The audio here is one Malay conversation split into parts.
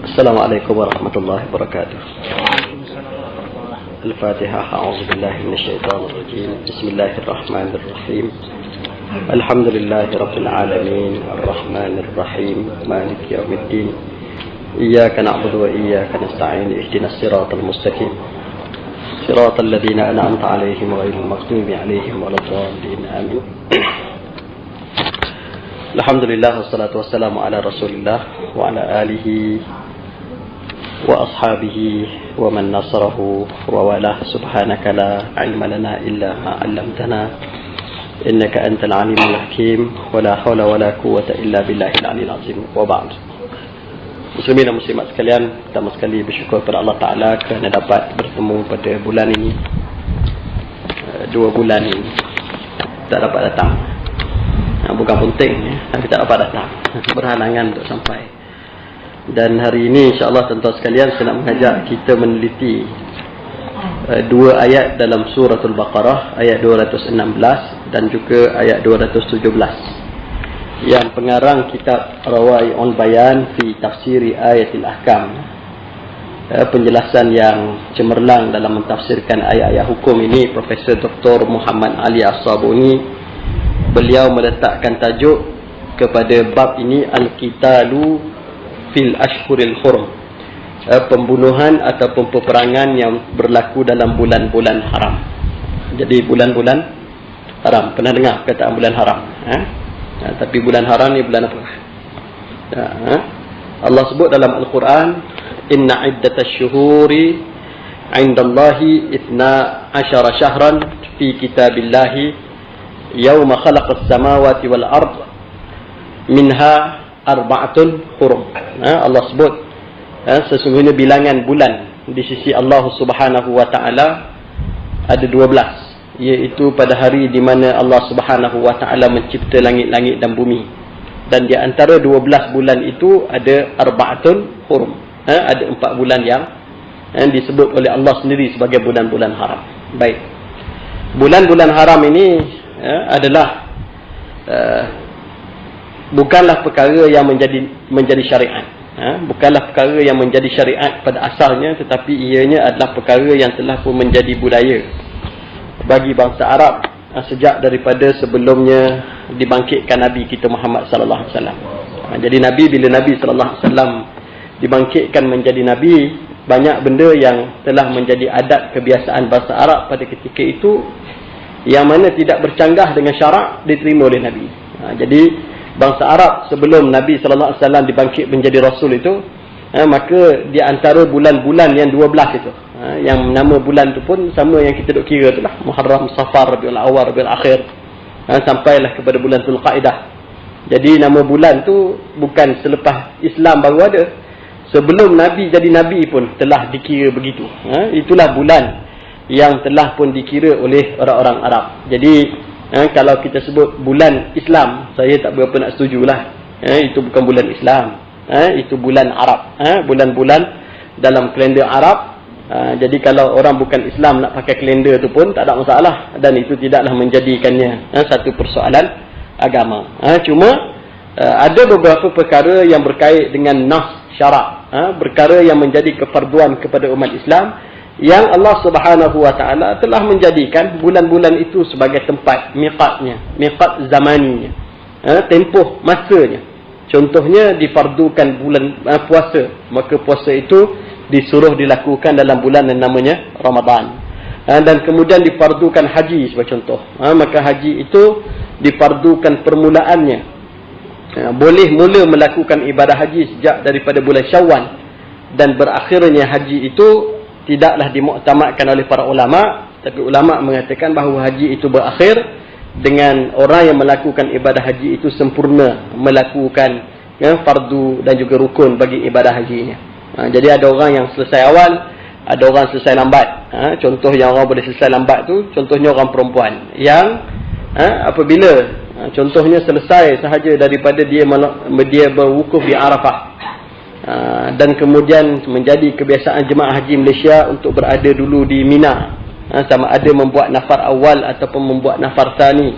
السلام عليكم ورحمة الله وبركاته. الفاتحة. أعوذ بالله من الشيطان الرجيم. بسم الله الرحمن الرحيم. الحمد لله رب العالمين الرحمن الرحيم مالك يوم الدين. إياك نعبد وإياك نستعين. اهدنا الصراط المستقيم صراط الذين أنعمت عليهم غير المغضوب عليهم ولا الضالين آمين. Alhamdulillah wassalatu wassalamu ala Rasulillah wa ala alihi wa ashabihi wa man nasarahu wa wala. Subhanaka la ilma lana illa ma 'allamtana innaka antal alimul hakim wa la hawla wa la quwwata illa billahil aliyil azim. Wa ba'd. Muslimin dan muslimat sekalian, pertama sekali bersyukur kepada Allah Taala kerana dapat bertemu pada bulan ini. 2 bulan ini tak dapat datang. Bukan penting, tapi tak dapat datang, berhalangan untuk sampai. Dan hari ini insya-Allah tuan-tuan sekalian, saya nak mengajak kita meneliti 2 ayat dalam suratul Baqarah, ayat 216 dan juga ayat 217 yang pengarang kitab Rawai'ul Bayan fi Tafsiri Ayatil Ahkam, penjelasan yang cemerlang dalam mentafsirkan ayat-ayat hukum ini, Profesor Dr. Muhammad Ali As-Sabuni. Beliau meletakkan tajuk kepada bab ini Al-Qitalu fil Ashhuril Hurum, pembunuhan ataupun peperangan yang berlaku dalam bulan-bulan haram. Jadi bulan-bulan haram, pernah dengar perkataan bulan haram? Tapi bulan haram ni bulan apa? Allah sebut dalam Al-Quran, Inna iddatash syuhuri indallahi 12 syahran fi kitabillahi Yawma khalaqas samawati wal ard minha arba'atun hurum. Allah sebut sesungguhnya bilangan bulan di sisi Allah Subhanahu wa taala ada 12, iaitu pada hari di mana Allah Subhanahu wa taala mencipta langit-langit dan bumi. Dan di antara 12 bulan itu ada arba'atun hurum. Ada 4 bulan yang disebut oleh Allah sendiri sebagai bulan-bulan haram. Baik. Bulan-bulan haram ini adalah bukanlah perkara yang menjadi syariat, bukanlah perkara yang menjadi syariat pada asalnya, tetapi ianya adalah perkara yang telah pun menjadi budaya bagi bangsa Arab sejak daripada sebelumnya dibangkitkan Nabi kita Muhammad sallallahu alaihi wasallam. Jadi bila Nabi sallallahu alaihi wasallam dibangkitkan menjadi nabi, banyak benda yang telah menjadi adat kebiasaan bangsa Arab pada ketika itu yang mana tidak bercanggah dengan syarak diterima oleh Nabi. Jadi bangsa Arab sebelum Nabi sallallahu alaihi wasallam dibangkit menjadi rasul itu, maka di antara bulan-bulan yang 12 itu, yang nama bulan itu pun sama yang kita duk kira itulah, Muharram, Safar, Rabiul Awwal, Rabiul Akhir, sampailah kepada bulan Zulqaidah. Jadi nama bulan tu bukan selepas Islam baru ada. Sebelum Nabi jadi nabi pun telah dikira begitu. Itulah bulan yang telah pun dikira oleh orang-orang Arab. Jadi kalau kita sebut bulan Islam, saya tak berapa nak setujulah. Itu bukan bulan Islam. Itu bulan Arab. Bulan-bulan dalam kalender Arab. Jadi kalau orang bukan Islam nak pakai kalender tu pun tak ada masalah, dan itu tidaklah menjadikannya satu persoalan agama. Cuma ada beberapa perkara yang berkait dengan nas syarak, perkara yang menjadi kefarduan kepada umat Islam, yang Allah Subhanahu wa taala telah menjadikan bulan-bulan itu sebagai tempat miqatnya, miqat zamaninya, tempoh masanya. Contohnya difardukan bulan puasa, maka puasa itu disuruh dilakukan dalam bulan yang namanya Ramadan. Dan kemudian difardukan haji sebagai contoh, maka haji itu difardukan permulaannya. Boleh mula melakukan ibadah haji sejak daripada bulan Syawal, dan berakhirnya haji itu tidaklah dimuktamadkan oleh para ulama, tapi ulama mengatakan bahawa haji itu berakhir dengan orang yang melakukan ibadah haji itu sempurna melakukan fardu dan juga rukun bagi ibadah hajinya. Jadi ada orang yang selesai awal, ada orang selesai lambat. Contoh yang orang boleh selesai lambat tu, contohnya orang perempuan yang apabila contohnya selesai sahaja daripada dia berwukuf di Arafah, dan kemudian menjadi kebiasaan jemaah haji Malaysia untuk berada dulu di Mina, sama ada membuat nafar awal ataupun membuat nafar tsani,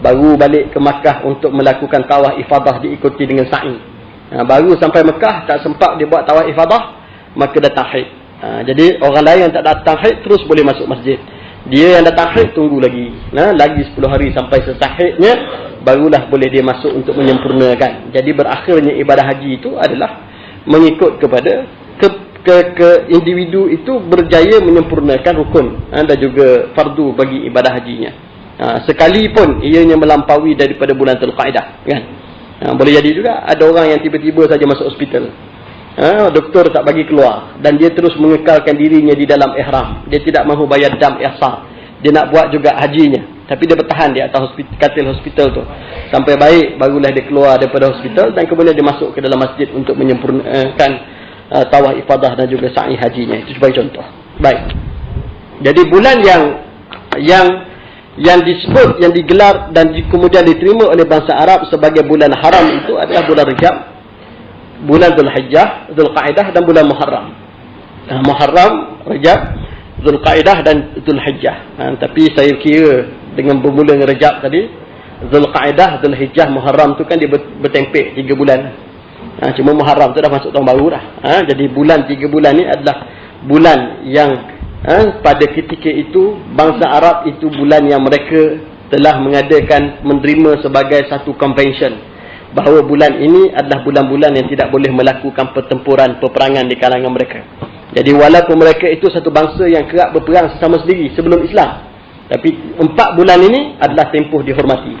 baru balik ke Makkah untuk melakukan tawaf ifadah diikuti dengan sa'i. Baru sampai Mekah, tak sempat dia buat tawaf ifadah, maka datang haid. Jadi orang lain yang tak datang haid terus boleh masuk masjid. Dia yang datang haid tunggu lagi. Lagi 10 hari sampai selesai haidnya, barulah boleh dia masuk untuk menyempurnakan. Jadi berakhirnya ibadah haji itu adalah mengikut kepada individu itu berjaya menyempurnakan rukun dan juga fardu bagi ibadah hajinya. Sekalipun ianya melampaui daripada bulan Dzulqa'dah, kan? Boleh jadi juga ada orang yang tiba-tiba saja masuk hospital. Doktor tak bagi keluar dan dia terus mengekalkan dirinya di dalam ihram. Dia tidak mahu bayar dam ihsar. Dia nak buat juga hajinya, tapi dia bertahan di atas katil hospital tu sampai baik, barulah dia keluar daripada hospital dan kemudian dia masuk ke dalam masjid untuk menyempurnakan tawaf ifadah dan juga sa'i hajinya. Itu sebagai contoh. Baik. Jadi bulan yang disebut, yang digelar dan kemudian diterima oleh bangsa Arab sebagai bulan haram itu adalah bulan Rajab, bulan Dzulhijjah, Dzulqa'dah dan bulan Muharram. Muharram, Rajab, Dzulqa'dah dan Dzulhijjah. Tapi saya kira dengan bermula dengan Rajab tadi, Dzulqa'dah, Dzulhijjah, Muharram tu kan dia bertempik 3 bulan. Cuma Muharram tu dah masuk tahun baru dah. Jadi bulan 3 bulan ni adalah bulan yang pada ketika itu bangsa Arab itu bulan yang mereka telah mengadakan, menerima sebagai satu convention bahawa bulan ini adalah bulan-bulan yang tidak boleh melakukan pertempuran, peperangan di kalangan mereka. Jadi walaupun mereka itu satu bangsa yang kerap berperang sesama sendiri sebelum Islam, tapi 4 bulan ini adalah tempoh dihormati,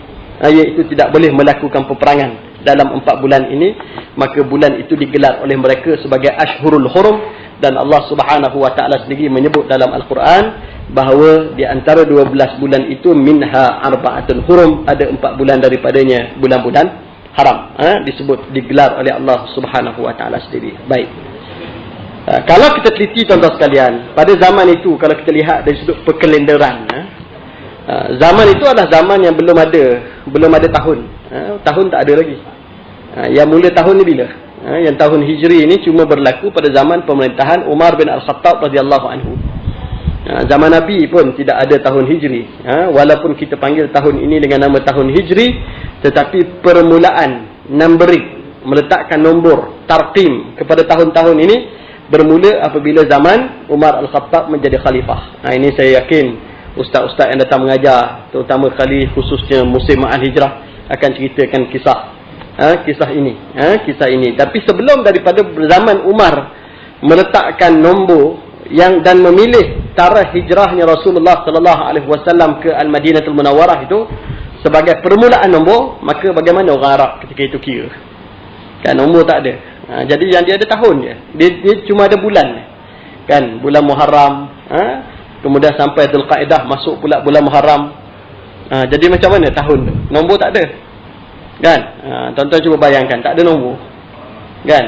iaitu tidak boleh melakukan peperangan dalam 4 bulan ini. Maka bulan itu digelar oleh mereka sebagai Ashhurul Hurum, dan Allah Subhanahu wa taala sendiri menyebut dalam Al-Quran bahawa di antara 12 bulan itu minha arba'atul hurum, ada 4 bulan daripadanya bulan-bulan haram, disebut, digelar oleh Allah Subhanahu wa taala sendiri. Baik. Kalau kita teliti tuan-tuan sekalian, pada zaman itu kalau kita lihat dari sudut perkalenderan, zaman itu adalah zaman yang belum ada tahun. Tahun tak ada lagi. Yang mula tahun ni bila? Yang tahun Hijri ini cuma berlaku pada zaman pemerintahan Umar bin Al-Khattab radhiyallahu anhu. Zaman Nabi pun tidak ada tahun Hijri. Walaupun kita panggil tahun ini dengan nama tahun Hijri, tetapi permulaan numbering, meletakkan nombor tarqim kepada tahun-tahun ini bermula apabila zaman Umar Al-Khattab menjadi khalifah. Ini saya yakin ustaz-ustaz yang datang mengajar, terutama kali khususnya musim Ma'al Hijrah, akan ceritakan kisah ini. Tapi sebelum daripada zaman Umar meletakkan nombor dan memilih tarikh hijrahnya Rasulullah sallallahu alaihi wasallam ke Al-Madinatul Munawwarah itu sebagai permulaan nombor, maka bagaimana orang Arab ketika itu kira? Kan nombor tak ada. Jadi yang dia ada tahun je. Dia cuma ada bulan. Kan bulan Muharram, kemudian sampai Dzulqa'dah, masuk pula bulan Muharram. Jadi macam mana tahun tu? Nombor tak ada. Kan? Tuan-tuan cuba bayangkan, tak ada nombor. Kan?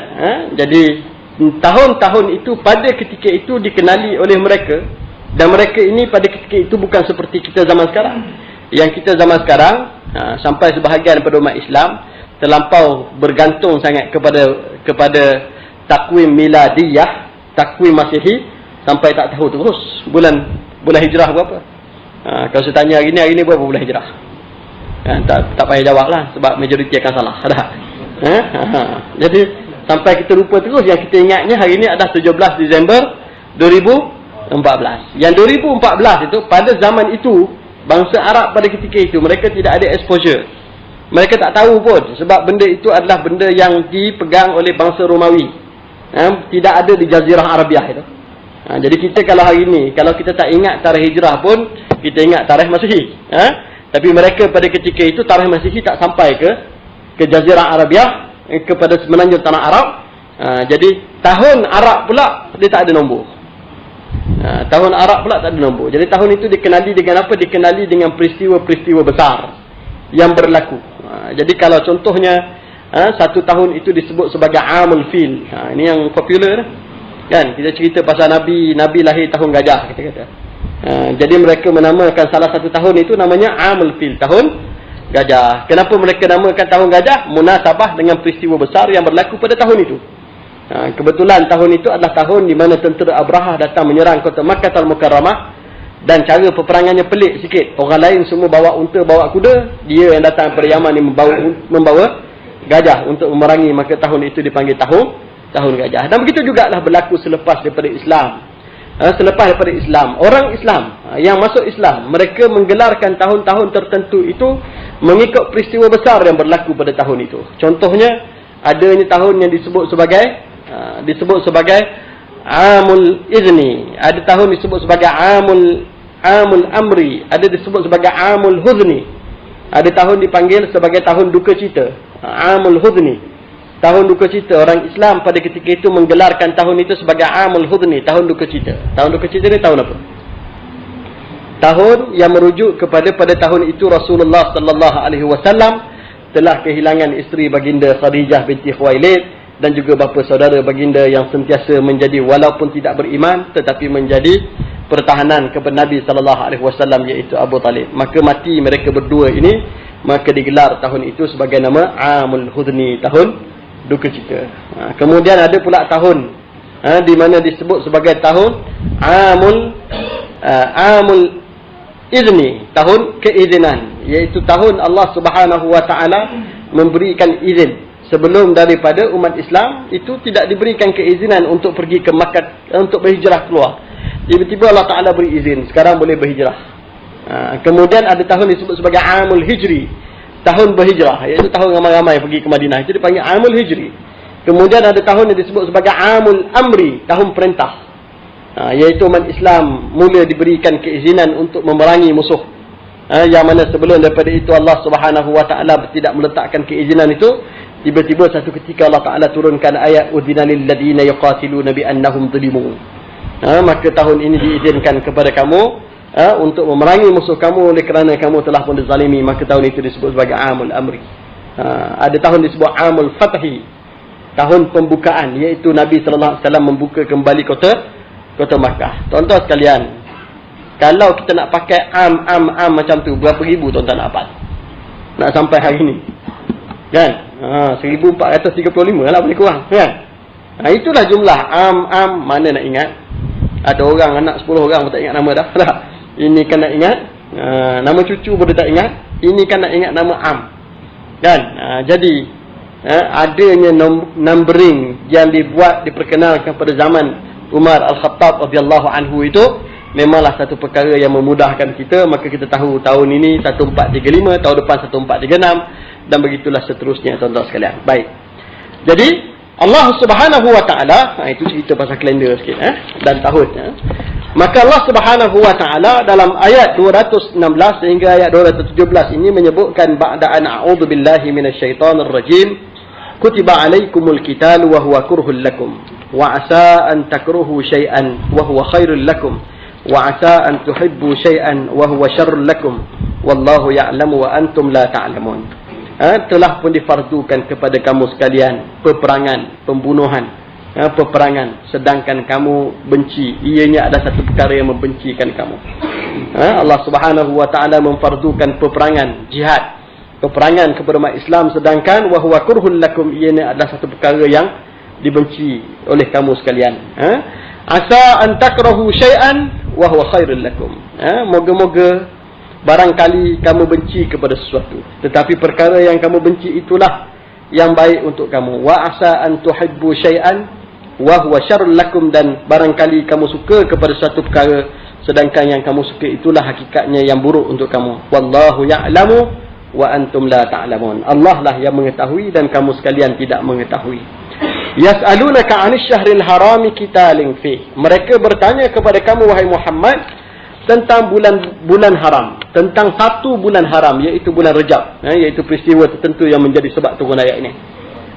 Jadi tahun-tahun itu pada ketika itu dikenali oleh mereka, dan mereka ini pada ketika itu bukan seperti kita zaman sekarang. Yang kita zaman sekarang, sampai sebahagian daripada umat Islam terlampau bergantung sangat kepada takwim miladiyah, takwim Masihi, sampai tak tahu terus bulan hijrah berapa. Kalau saya tanya hari ni berapa bulan hijrah? Tak payah jawab lah, sebab majoriti akan salah. Jadi sampai kita lupa terus. Yang kita ingatnya hari ni adalah 17 Disember 2014. Yang 2014 itu, pada zaman itu bangsa Arab pada ketika itu mereka tidak ada exposure. Mereka tak tahu pun, sebab benda itu adalah benda yang dipegang oleh bangsa Romawi. Tidak ada di Jazirah Arabiah itu. Jadi kita kalau hari ni, kalau kita tak ingat tarikh hijrah pun, kita ingat tarikh Masihi. Tapi mereka pada ketika itu tarikh Masihi tak sampai ke Jazirah Arabiah, kepada semenanjung tanah Arab. Jadi tahun Arab pula dia tak ada nombor. Tahun Arab pula tak ada nombor. Jadi tahun itu dikenali dengan apa? Dikenali dengan peristiwa-peristiwa besar yang berlaku. Jadi kalau contohnya satu tahun itu disebut sebagai Amul Fil. Ini yang popular kan. Kita cerita pasal Nabi lahir tahun gajah, kita kata. Jadi mereka menamakan salah satu tahun itu namanya Amul Fil, tahun gajah. Kenapa mereka namakan tahun gajah? Munasabah dengan peristiwa besar yang berlaku pada tahun itu. Kebetulan tahun itu adalah tahun di mana tentera Abrahah datang menyerang kota Makkah Al-Mukarramah, dan cara peperangannya pelik sikit. Orang lain semua bawa unta, bawa kuda, dia yang datang dari Yaman ni membawa gajah untuk memerangi, maka tahun itu dipanggil tahun gajah. Dan begitu jugalah berlaku selepas daripada Islam. Selepas daripada Islam, orang Islam yang masuk Islam, mereka menggelarkan tahun-tahun tertentu itu mengikut peristiwa besar yang berlaku pada tahun itu. Contohnya, adanya tahun yang disebut sebagai Amul Izni, ada tahun disebut sebagai Amul Amri, ada disebut sebagai Amul Huzni, ada tahun dipanggil sebagai tahun duka cita, Amul Huzni, tahun duka cita. Orang Islam pada ketika itu menggelarkan tahun itu sebagai Amul Huzni, tahun duka cita. Tahun duka cita ni tahun apa? Tahun yang merujuk kepada pada tahun itu Rasulullah sallallahu alaihi wasallam telah kehilangan isteri baginda Khadijah binti Khuwailid dan juga bapa saudara baginda yang sentiasa menjadi walaupun tidak beriman tetapi menjadi pertahanan kepada Nabi sallallahu alaihi wasallam, iaitu Abu Talib. Maka mati mereka berdua ini, maka digelar tahun itu sebagai nama Amul Huzni, tahun duka cita. Kemudian ada pula tahun di mana disebut sebagai tahun Amul Izni, tahun keizinan, iaitu tahun Allah Subhanahu wa taala memberikan izin. Sebelum daripada umat Islam itu tidak diberikan keizinan untuk pergi ke Makkah, untuk berhijrah keluar. Tiba-tiba Allah Ta'ala beri izin, sekarang boleh berhijrah. Kemudian ada tahun disebut sebagai Amul Hijri, tahun berhijrah, iaitu tahun ramai-ramai pergi ke Madinah, itu dipanggil Amul Hijri. Kemudian ada tahun yang disebut sebagai Amul Amri, tahun perintah, iaitu umat Islam mula diberikan keizinan untuk memerangi musuh. Yang mana sebelum daripada itu Allah Subhanahu wa taala tidak meletakkan keizinan itu. Tiba-tiba satu ketika Allah Ta'ala turunkan ayat udhina lil ladina yuqatiluna bi annahum zulimu. Maka tahun ini diizinkan kepada kamu untuk memerangi musuh kamu oleh kerana kamu telah pun dizalimi. Maka tahun itu disebut sebagai Amul Amri. Ada tahun disebut Amul Fathi, tahun pembukaan, iaitu Nabi sallallahu alaihi wasallam membuka kembali kota Makkah. Tuan-tuan sekalian, kalau kita nak pakai am macam tu, berapa ribu tuan-tuan nak dapat? Nak sampai hari ni, kan? 1435 lah, boleh kurang, kan? Itulah jumlah am, mana nak ingat? Ada orang anak 10 orang pun tak ingat nama dah. Ini kan nak ingat, nama cucu pun dia tak ingat. Ini kan nak ingat nama am, kan? Jadi adanya numbering yang diperkenalkan pada zaman Umar Al-Khattab radhiyallahu anhu itu memanglah satu perkara yang memudahkan kita. Maka kita tahu tahun ini 1435, tahun depan 1436, dan begitulah seterusnya, tuan-tuan sekalian. Baik. Jadi Allah Subhanahu wa taala, itu cerita pasal kalender sikit dan tahun. Maka Allah Subhanahu wa taala dalam ayat 216 sehingga ayat 217 ini menyebutkan ba'da an a'udzu billahi minasyaitonir rajim, kutiba alaikumul qitalu wa huwa kurhul lakum wa asa an takruhu syai'an wa huwa khairul lakum wa asa an tuhibbu syai'an wa huwa syarrul lakum wallahu ya'lamu wa antum la ta'lamun. Telah pun difardukan kepada kamu sekalian peperangan, pembunuhan, peperangan, sedangkan kamu benci. Ianya ada satu perkara yang membencikan kamu. Allah Subhanahu wa taala memfardukan peperangan, jihad, peperangan kepada umat Islam, sedangkan wa huwa kurhul lakum, ianya adalah satu perkara yang dibenci oleh kamu sekalian. Asa an takrahu syai'an wa huwa khairul lakum. Moga-moga barangkali kamu benci kepada sesuatu, tetapi perkara yang kamu benci itulah yang baik untuk kamu. Wa asa an tuhibbu syai'an wa huwa syarrul lakum, dan barangkali kamu suka kepada suatu perkara sedangkan yang kamu suka itulah hakikatnya yang buruk untuk kamu. Wallahu ya'lamu wa antum la ta'lamun. Allah lah yang mengetahui dan kamu sekalian tidak mengetahui. Yas'alunaka 'anil syahril harami qitalin fi. Mereka bertanya kepada kamu wahai Muhammad tentang bulan haram, tentang satu bulan haram, iaitu bulan Rejab, iaitu peristiwa tertentu yang menjadi sebab turun ayat ini.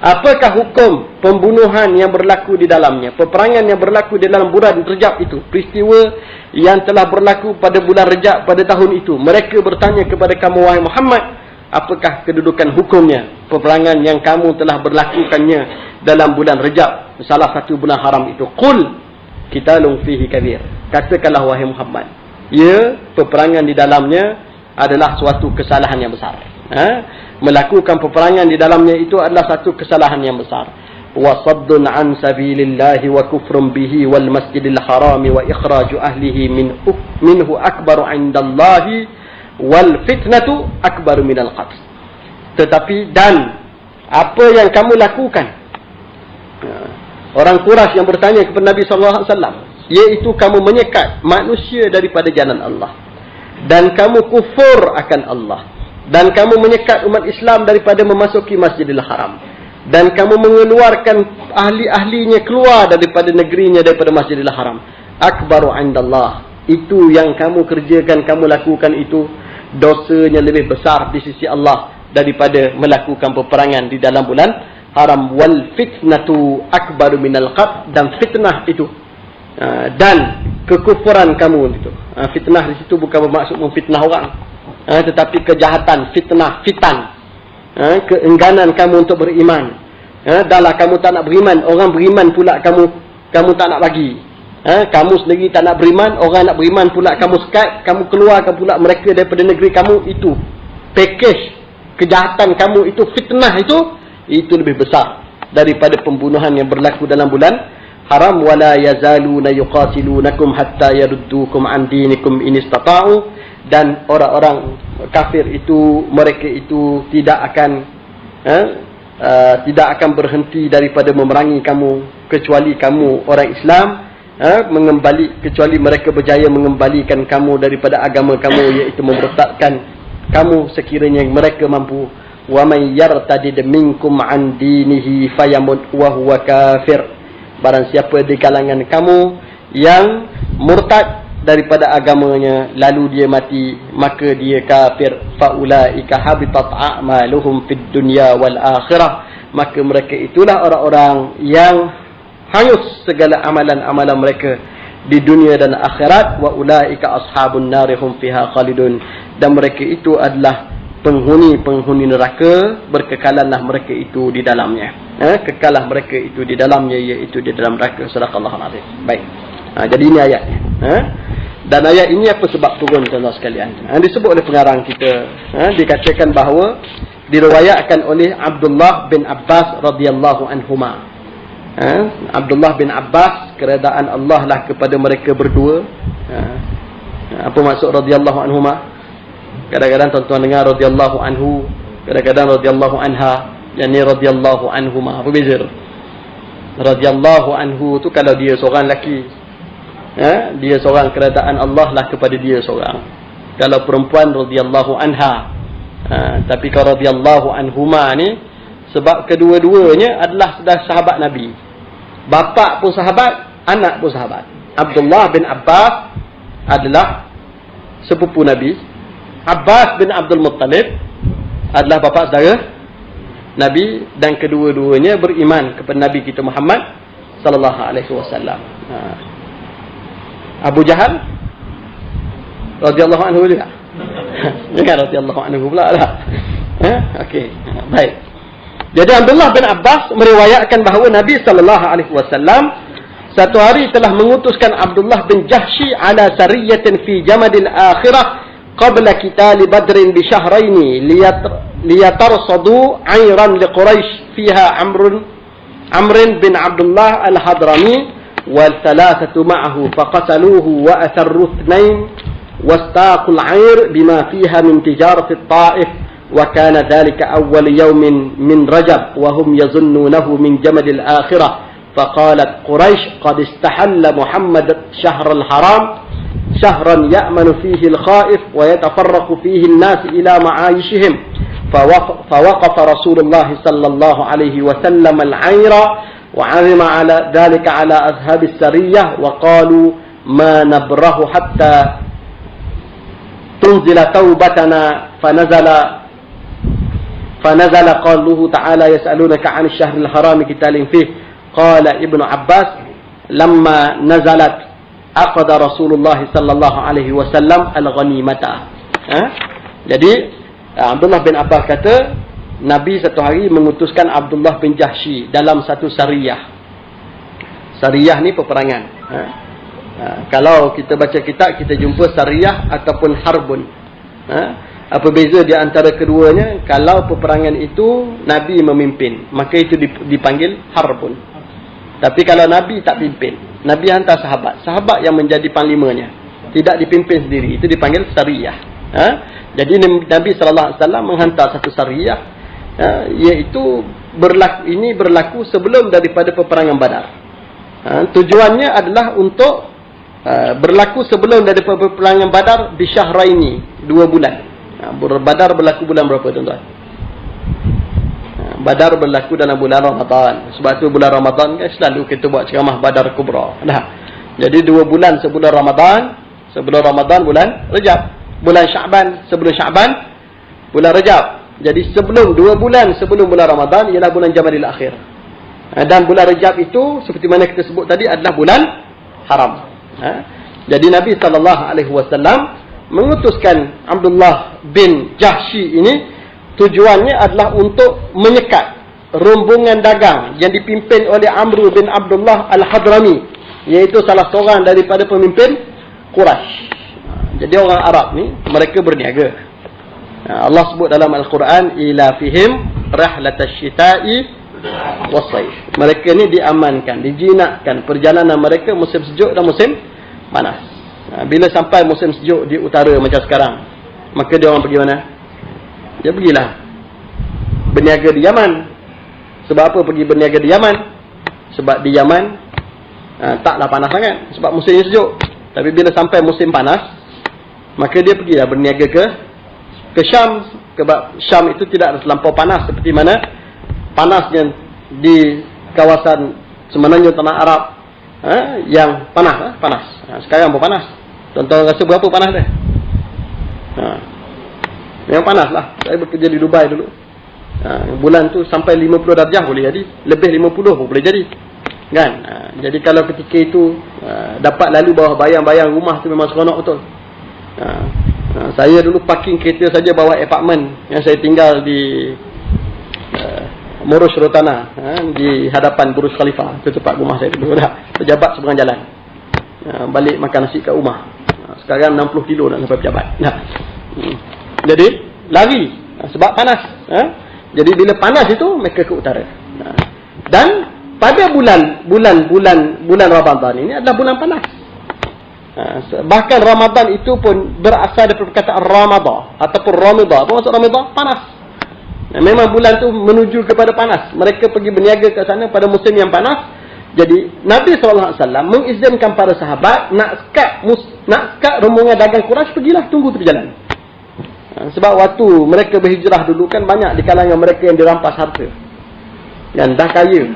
Apakah hukum pembunuhan yang berlaku di dalamnya, peperangan yang berlaku di dalam bulan Rejab itu, peristiwa yang telah berlaku pada bulan Rejab pada tahun itu? Mereka bertanya kepada kamu wahai Muhammad, apakah kedudukan hukumnya peperangan yang kamu telah berlakukannya dalam bulan Rejab, salah satu bulan haram itu? Qul qitalun fihi kabir. Katakanlah wahai Muhammad, ya, peperangan di dalamnya adalah suatu kesalahan yang besar. Melakukan peperangan di dalamnya itu adalah satu kesalahan yang besar. Wa saddun an sabilillahi wa kufrun bihi wal masjidil harami wa ikhraju ahlihi minhu akbaru indallahi wal fitnatu akbaru minal qatl. Tetapi dan apa yang kamu lakukan. Orang Quraisy yang bertanya kepada Nabi SAW, iaitu kamu menyekat manusia daripada jalan Allah, dan kamu kufur akan Allah, dan kamu menyekat umat Islam daripada memasuki Masjidil Haram, dan kamu mengeluarkan ahli-ahlinya keluar daripada negerinya, daripada Masjidil Haram. Akbaru indallah, itu yang kamu kerjakan, kamu lakukan itu, dosanya lebih besar di sisi Allah daripada melakukan peperangan di dalam bulan haram. Wal fitnatu akbaru minal qatl, dan fitnah itu dan kekufuran kamu itu. Fitnah di situ bukan bermaksud memfitnah orang, tetapi kejahatan, fitnah, fitan, keengganan kamu untuk beriman. Dahlah kamu tak nak beriman, orang beriman pula kamu tak nak bagi. Kamu sendiri tak nak beriman, orang nak beriman pula kamu sekat, kamu keluarkan pula mereka daripada negeri kamu. Itu package kejahatan kamu, itu fitnah, itu lebih besar daripada pembunuhan yang berlaku dalam bulan haram. Wala yazaluna yuqatilunakum hatta yaruddukum an dinikum in istata'u, dan orang-orang kafir itu, mereka itu tidak akan berhenti daripada memerangi kamu kecuali kamu orang Islam kecuali mereka berjaya mengembalikan kamu daripada agama kamu, iaitu memurtadkan kamu sekiranya mereka mampu. Wa may yartadid minkum an dinihi fayamut wa huwa kafir, barang siapa di kalangan kamu yang murtad daripada agamanya lalu dia mati, maka dia kafir. Faulaika habitat a'maluhum fid dunya wal akhirah, maka mereka itulah orang-orang yang hanyut segala amalan-amalan mereka di dunia dan akhirat. Wa ulaika ashabun nar hum fiha khalidun, dan mereka itu adalah penghuni neraka, berkekalanlah mereka itu di dalamnya. Kekalah mereka itu di dalamnya, iaitu di dalam neraka. Sadaqallahul azim. Baik. Jadi ini ayatnya. Dan ayat ini apa sebab turun, tuan-tuan sekalian? Disebut oleh pengarang kita, dikatakan bahawa diriwayatkan oleh Abdullah bin Abbas radhiyallahu anhuma. Abdullah bin Abbas, keredaan Allah lah kepada mereka berdua. Apa maksud radhiyallahu anhuma? Kadang-kadang tuan-tuan dengar radhiyallahu anhu, kadang-kadang radhiyallahu anha, yang ni radhiyallahu anhuma. Apa beza? Radhiyallahu anhu tu kalau dia seorang lelaki, dia seorang, keredaan Allah lah kepada dia seorang. Kalau perempuan radhiyallahu anha. Tapi kalau radhiyallahu anhuma ni sebab kedua-duanya adalah sudah sahabat Nabi. Bapa pun sahabat, anak pun sahabat. Abdullah bin Abbas adalah sepupu Nabi. Abbas bin Abdul Muttalib adalah bapa saudara Nabi, dan kedua-duanya beriman kepada Nabi kita Muhammad sallallahu alaihi wasallam. Abu Jahal radhiyallahu anhu juga. Jangan radhiyallahu anhu pula lah. Okey, baik. Jadi Abdullah bin Abbas meriwayatkan bahawa Nabi sallallahu alaihi wasallam satu hari telah mengutuskan Abdullah bin Jahshi ala sariyatin fi jamadil akhirah qabla kitali badrin bi syahraini liyatarsadu ayran li Quraisy fiha Amr bin Abdullah al-Hadrami wal thalathatu ma'ahu faqataluhu wa atharru ithnain wastaqul ayr bima fiha min tijarati at-Taif. وكان ذلك أول يوم من رجب وهم يظنونه من جمد الآخرة فقالت قريش قد استحل محمد شهر الحرام شهرا يأمن فيه الخائف ويتفرق فيه الناس إلى معايشهم فوقف رسول الله صلى الله عليه وسلم العير وعزم على ذلك على أذهاب السرية وقالوا ما نبره حتى تنزل توبتنا فنزل قوله تعالى يسألونك عن الشهر الحرام قتال فيه قال ابن عباس لما نزلت أخذ رسول الله صلى الله عليه وسلم الغنيمة. Jadi Abdullah bin Abbas kata Nabi satu hari mengutuskan Abdullah bin Jahshi dalam satu sariyah. Sariyah ni peperangan. Kalau kita baca kitab kita jumpa sariyah ataupun harbun. Apa beza di antara keduanya? Kalau peperangan itu Nabi memimpin, maka itu dipanggil harbun. Tapi kalau Nabi tak pimpin, Nabi hantar sahabat yang menjadi panglimanya, tidak dipimpin sendiri, itu dipanggil sariyah. Jadi Nabi SAW menghantar satu sariyah Iaitu ini berlaku sebelum daripada peperangan Badar. Tujuannya adalah untuk berlaku sebelum daripada peperangan Badar di syahraini, 2 bulan. Badar berlaku bulan berapa tuan-tuan? Badar berlaku dalam bulan Ramadan. Sebab tu bulan Ramadan kan selalu kita buat ceramah Badar Kubra. Jadi 2 bulan sebelum Ramadan bulan Rejab. Bulan Syaban sebelum Syaban bulan Rejab. Jadi sebelum 2 bulan sebelum bulan Ramadan ialah bulan Jamadil Akhir. Dan bulan Rejab itu seperti mana kita sebut tadi adalah bulan haram. Jadi Nabi SAW mengutuskan Abdullah bin Jahsy ini, tujuannya adalah untuk menyekat rombongan dagang yang dipimpin oleh Amr bin Abdullah Al-Hadrami, iaitu salah seorang daripada pemimpin Quraisy. Jadi orang Arab ni mereka berniaga. Allah sebut dalam Al-Quran, ila fihim rahlatash syita'i was-sayf. Mereka ni diamankan, dijinakkan perjalanan mereka musim sejuk dan musim panas. Bila sampai musim sejuk di utara macam sekarang, maka dia orang pergi mana? Dia pergilah berniaga di Yaman. Sebab apa pergi berniaga di Yaman? Sebab di Yaman taklah panas sangat, sebab musimnya sejuk. Tapi bila sampai musim panas, maka dia pergilah berniaga ke Syam. Sebab Syam itu tidak terlampau panas seperti mana panasnya di kawasan semenanjung tanah Arab yang panas. Sekarang pun panas. Tuan-tuan rasa berapa panas dia? Memang panas lah. Saya bekerja di Dubai dulu. Bulan tu sampai 50 darjah boleh jadi. Lebih 50 pun boleh jadi. Kan? Jadi kalau ketika itu dapat lalu bawah bayang-bayang rumah tu memang seronok betul. Saya dulu parking kereta saja bawah apartmen yang saya tinggal di Moros Rotana, di hadapan Burj Khalifa. Itu tempat rumah saya dulu. Pejabat seberang jalan. Balik makan nasi kat rumah. Sekarang 60 kilo nak sampai pejabat. Jadi lari sebab panas. Jadi bila panas itu mereka ke utara. Dan pada bulan Ramadan ini adalah bulan panas. Bahkan Ramadan itu pun berasal daripada perkataan Ramadan ataupun Ramadan. Apa maksud Ramadan? Panas. Memang bulan tu menuju kepada panas. Mereka pergi berniaga ke sana pada musim yang panas. Jadi Nabi SAW mengizinkan para sahabat nak sekat rombongan dagang Quraisy, pergilah, tunggu tepi jalan. Sebab waktu mereka berhijrah dulu kan banyak di kalangan mereka yang dirampas harta, yang dah kaya,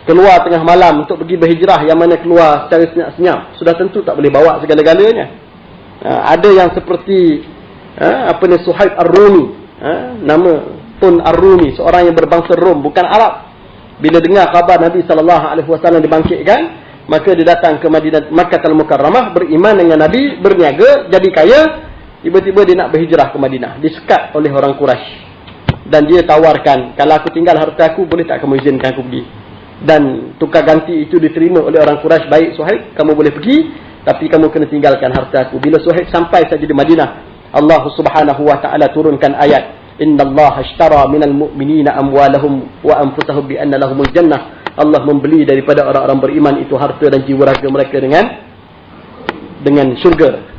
keluar tengah malam untuk pergi berhijrah, yang mana keluar secara senyap-senyap, sudah tentu tak boleh bawa segala-galanya. Ada yang seperti Suhaib Ar-Rumi, nama pun Ar-Rumi, seorang yang berbangsa Rom, bukan Arab. Bila dengar khabar Nabi SAW dibangkitkan, maka dia datang ke Madinah, Makkah Al-Mukarramah, beriman dengan Nabi, berniaga, jadi kaya. Tiba-tiba dia nak berhijrah ke Madinah, disekat oleh orang Quraisy. Dan dia tawarkan, kalau aku tinggal harta aku, boleh tak kamu izinkan aku pergi? Dan tukar ganti itu diterima oleh orang Quraisy. Baik Suhaib, kamu boleh pergi, tapi kamu kena tinggalkan harta aku. Bila Suhaib sampai saja di Madinah, Allah Subhanahu wa ta'ala turunkan ayat, Innallaha ashtara minal mu'minina amwalahum wa anfusahum bi anna lahumul jannah. Allah membeli daripada orang-orang beriman itu harta dan jiwa raga mereka dengan syurga.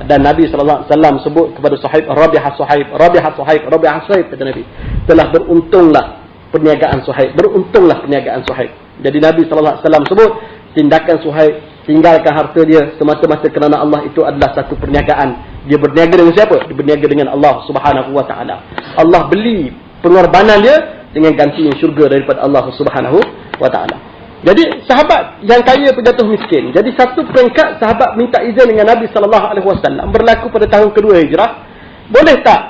Dan Nabi SAW sebut kepada Suhaib, Rabihah Suhaib, kata Nabi, telah beruntunglah perniagaan Suhaib, Jadi Nabi SAW sebut tindakan Suhaib, tinggalkan harta dia semata-mata kerana Allah, itu adalah satu perniagaan. Dia berniaga dengan siapa? Dia berniaga dengan Allah Subhanahu wa ta'ala. Allah beli pengorbanan dia dengan ganti syurga daripada Allah Subhanahu wa ta'ala. Jadi sahabat yang kaya berjatuh miskin. Jadi satu peringkat sahabat minta izin dengan Nabi SAW, berlaku pada tahun kedua hijrah. Boleh tak?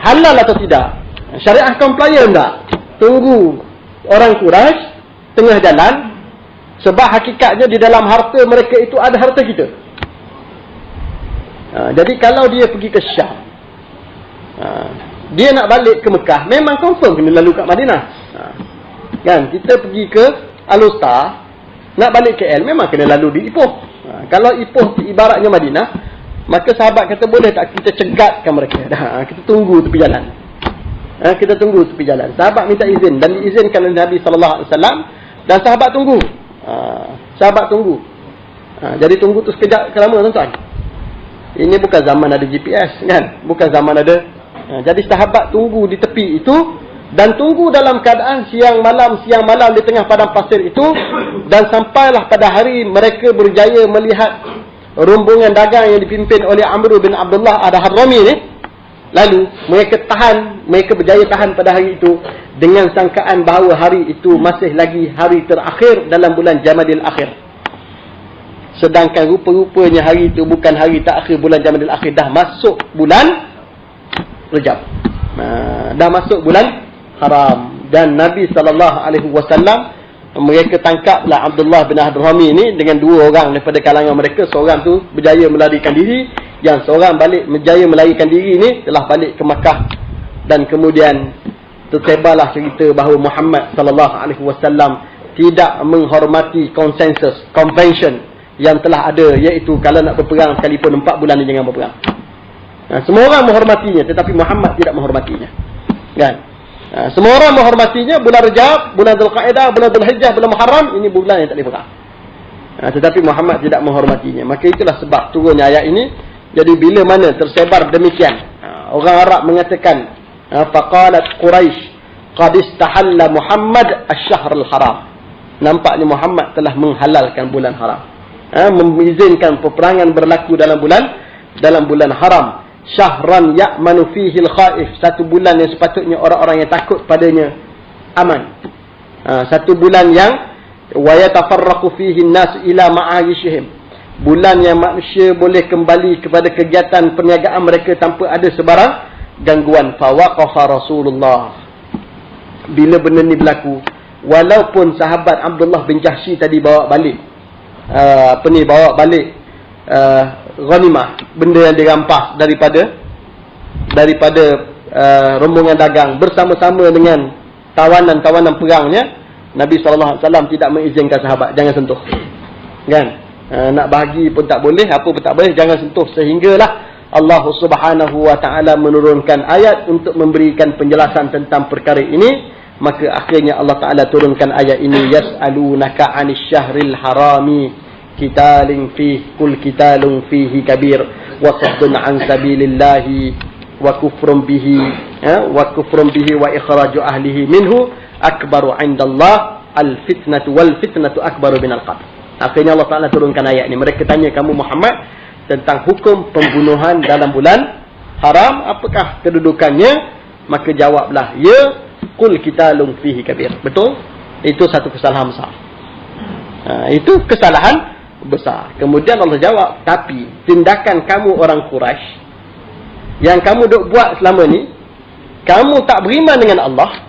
Halal atau tidak? Syariah compliant tak? Tunggu orang Quraisy tengah jalan. Sebab hakikatnya di dalam harta mereka itu ada harta kita. Jadi kalau dia pergi ke Syam, dia nak balik ke Mekah, memang confirm kena lalu kat Madinah. Kan? Kita pergi ke Al-Usta, nak balik KL, memang kena lalu di Ipoh. Kalau Ipoh ibaratnya Madinah, maka sahabat kata, boleh tak kita cegatkan mereka? Kita tunggu tepi jalan. Sahabat minta izin dan diizinkan oleh Nabi SAW. Dan sahabat tunggu. Jadi tunggu tu sekejap ke lama, tuan-tuan. Ini bukan zaman ada GPS, kan? Bukan zaman ada. Jadi sahabat tunggu di tepi itu Dan tunggu dalam keadaan siang malam di tengah padang pasir itu. Dan sampailah pada hari mereka berjaya melihat rombongan dagang yang dipimpin oleh Amr bin Abdullah Ad-Hadrami ni. Lalu mereka berjaya tahan pada hari itu dengan sangkaan bahawa hari itu masih lagi hari terakhir dalam bulan Jamadil Akhir. Sedangkan rupa-rupanya hari itu bukan hari terakhir bulan Jamadil Akhir, dah masuk bulan Rajab. Dah masuk bulan haram. Dan Nabi SAW, mereka tangkaplah Abdullah bin Hadrami ni dengan dua orang daripada kalangan mereka. Seorang tu berjaya melarikan diri, yang seorang berjaya melarikan diri ni telah balik ke Makkah. Dan kemudian tersebarlah cerita bahawa Muhammad SAW tidak menghormati convention yang telah ada, iaitu kalau nak berperang sekalipun 4 bulan ni jangan berperang. Semua orang menghormatinya, tetapi Muhammad tidak menghormatinya. Kan? Semua orang menghormatinya. Bulan Rajab, bulan Dzulqa'dah, bulan Dzulhijjah, bulan Muharram, ini bulan yang tak boleh perang. Tetapi Muhammad tidak menghormatinya. Maka itulah sebab turunnya ayat ini. Jadi bila mana tersebar demikian, orang Arab mengatakan, faqalat Quraisy qad istahalla Muhammad asy-syahrul haram. Nampaknya Muhammad telah menghalalkan bulan haram. Mengizinkan peperangan berlaku dalam bulan haram. Syahran ya'manu fihi al-khaif, satu bulan yang sepatutnya orang-orang yang takut padanya aman. Satu bulan yang wa yatafarraqu fihi an-nas ila ma'ayishihim, bulan yang manusia boleh kembali kepada kegiatan perniagaan mereka tanpa ada sebarang gangguan. Fawaqafa Rasulullah, bila benda ni berlaku, walaupun sahabat Abdullah bin Jahsy tadi bawa balik ghanimah, benda yang dirampas daripada rombongan dagang bersama-sama dengan tawanan-tawanan perangnya, Nabi SAW tidak mengizinkan sahabat jangan sentuh. Kan? Nak bahagi pun tak boleh, apa pun tak boleh, jangan sentuh. Sehinggalah Allah Subhanahu wa taala menurunkan ayat untuk memberikan penjelasan tentang perkara ini. Maka akhirnya Allah Taala turunkan ayat ini, yas'alunaka 'anil syahril harami qitalin fihi kul qitalun fihi kabir wa saddun 'an sabilillahi wa kufrun bihi wa ikhraju ahlihi minhu akbaru 'indallah al fitnatu wal fitnatu akbaru minal qatl. Akhirnya Allah Taala turunkan ayat ini. Mereka tanya kamu Muhammad tentang hukum pembunuhan dalam bulan haram, apakah kedudukannya? Maka jawablah, ya, qul qitalun fihi kabir. Betul? Itu satu kesalahan besar. Itu kesalahan besar. Kemudian Allah jawab, tapi tindakan kamu orang Quraisy yang kamu duk buat selama ni, kamu tak beriman dengan Allah,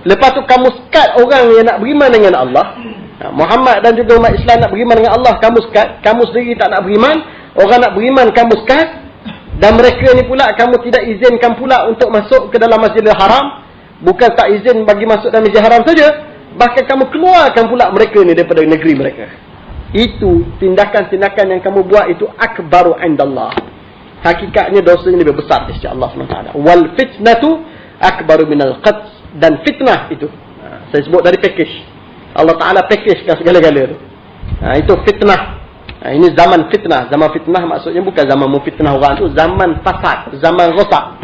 lepas tu kamu sekat orang yang nak beriman dengan Allah. Muhammad dan juga umat Islam nak beriman dengan Allah, kamu sekat. Kamu sendiri tak nak beriman, orang nak beriman kamu sekat. Dan mereka ni pula kamu tidak izinkan pula untuk masuk ke dalam Masjidil Haram. Bukan tak izin bagi masuk dalam Masjidil Haram saja, bahkan kamu keluarkan pula mereka ni daripada negeri mereka. Itu tindakan-tindakan yang kamu buat itu akbaru indallah. Hakikatnya dosa ini lebih besar di sisi Allah SWT. Wal fitnatu akbaru minal qatl. Dan fitnah itu, saya sebut dari package. Allah Ta'ala packagekan segala-gala itu. Itu fitnah. Ini zaman fitnah. Zaman fitnah maksudnya bukan zaman memfitnah orang tu, zaman fasad, zaman rosak.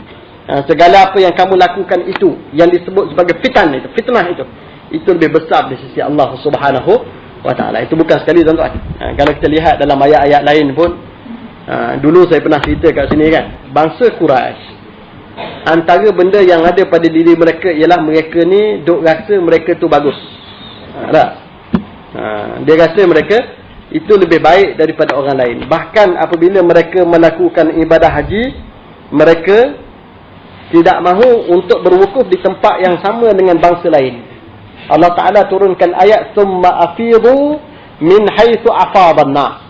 Segala apa yang kamu lakukan itu, yang disebut sebagai fitnah itu lebih besar di sisi Allah Subhanahu wa Ta'ala. Itu bukan sekali tuan-tuan. Kalau kita lihat dalam ayat-ayat lain pun, dulu saya pernah cerita kat sini kan, bangsa Quraisy, antara benda yang ada pada diri mereka ialah mereka ni duk rasa mereka tu bagus. Dia rasa mereka itu lebih baik daripada orang lain. Bahkan apabila mereka melakukan ibadah haji, mereka tidak mahu untuk berwukuf di tempat yang sama dengan bangsa lain. Allah Ta'ala turunkan ayat, summa afidu min haitsu afadan nas.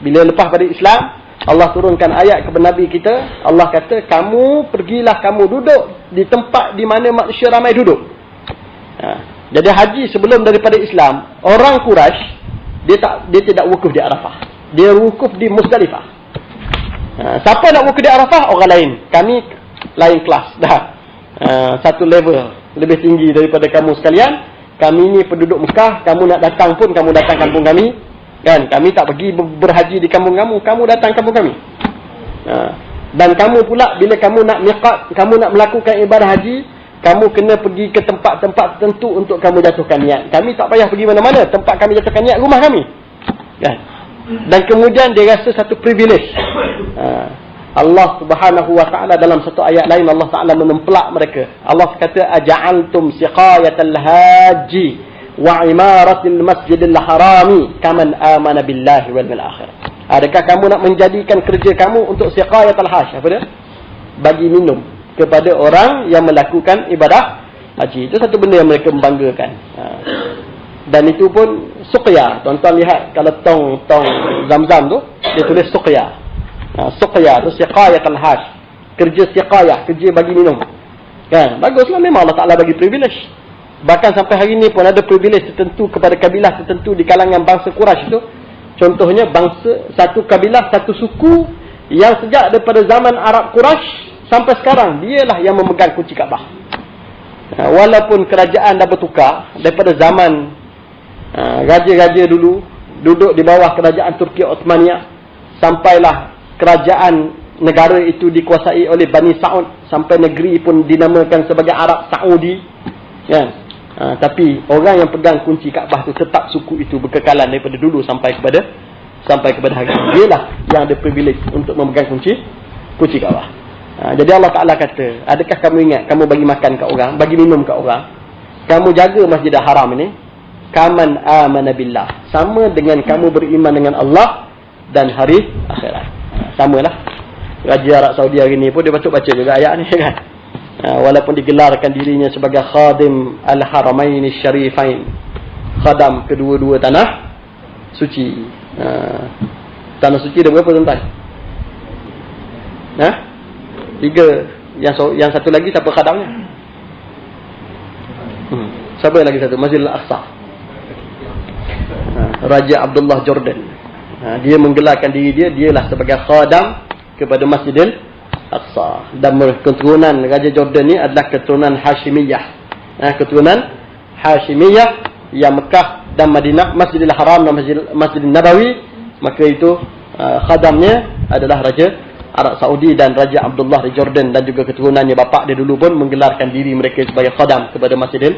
Bila lepas pada Islam, Allah turunkan ayat kepada Nabi kita. Allah kata, kamu pergilah, kamu duduk di tempat di mana manusia ramai duduk. Jadi haji sebelum daripada Islam, orang Quraisy dia tidak wukuf di Arafah. Dia wukuf di Muzdalifah. Siapa nak wukuf di Arafah? Orang lain. Kami lain kelas dah. Satu level lebih tinggi daripada kamu sekalian. Kami ni penduduk Mekah, kamu nak datang pun kamu datang kampung kami. Kan? Kami tak pergi berhaji di kampung kamu datang kampung kami. Dan kamu pula bila kamu nak miqat, kamu nak melakukan ibadah haji, kamu kena pergi ke tempat-tempat tertentu untuk kamu jatuhkan niat. Kami tak payah pergi mana-mana. Tempat kami jatuhkan niat, rumah kami. Kan? Dan kemudian dia rasa satu privilege. Allah Subhanahu wa taala dalam satu ayat lain, Allah Taala menempelak mereka. Allah kata, aja'altum siqayatal haji wa imaratil masjidil harami kaman amana billahi wal yawmil akhir. Adakah kamu nak menjadikan kerja kamu untuk siqayatul hajj? Apa dia? Bagi minum kepada orang yang melakukan ibadah haji. Itu satu benda yang mereka membanggakan. Dan itu pun suqya. Tuan-tuan lihat kalau tong Zam-Zam tu, dia tulis suqya. Suqya tu siqayatul hajj. Kerja siqayah, kerja bagi minum. Kan? Baguslah, memang Allah Taala bagi privilege. Bahkan sampai hari ini pun ada privilege tertentu kepada kabilah tertentu di kalangan bangsa Quraisy itu. Contohnya satu kabilah, satu suku yang sejak daripada zaman Arab Quraisy sampai sekarang dialah yang memegang kunci Kaabah. Walaupun kerajaan dah bertukar daripada zaman raja-raja dulu duduk di bawah kerajaan Turki Osmaniyah, sampailah kerajaan negara itu dikuasai oleh Bani Saud, sampai negeri pun dinamakan sebagai Arab Saudi, kan? Tapi orang yang pegang kunci Kaabah tu tetap suku itu berkekalan daripada dulu sampai kepada hari ini. Dialah yang ada privilege untuk memegang kunci Kaabah. Jadi Allah Ta'ala kata, adakah kamu ingat kamu bagi makan kat orang, bagi minum kat orang, kamu jaga Masjidil Haram ini, kaman amana billah, sama dengan kamu beriman dengan Allah dan hari akhirat. Samalah. Raja Arab Saudi hari ni pun dia baca juga ayat ni, kan? Walaupun digelarkan dirinya sebagai khadim al-haramain syarifain, khadam kedua-dua tanah suci. Tanah suci ada berapa, tuan-tuan? 3. Yang satu lagi siapa khadamnya? Siapa lagi satu? Masjidil Aqsa. Raja Abdullah Jordan. Dia menggelarkan diri dialah sebagai khadam kepada Masjidil Aqsa. Dan keturunan Raja Jordan ni adalah keturunan Hashimiyah. Keturunan Hashimiyah yang Mekah dan Madinah, Masjidil Haram dan Masjidil Nabawi, maka itu khadamnya adalah Raja Arab Saudi dan Raja Abdullah di Jordan, dan juga keturunannya bapak dia dulu pun menggelarkan diri mereka sebagai khadam kepada Masjidil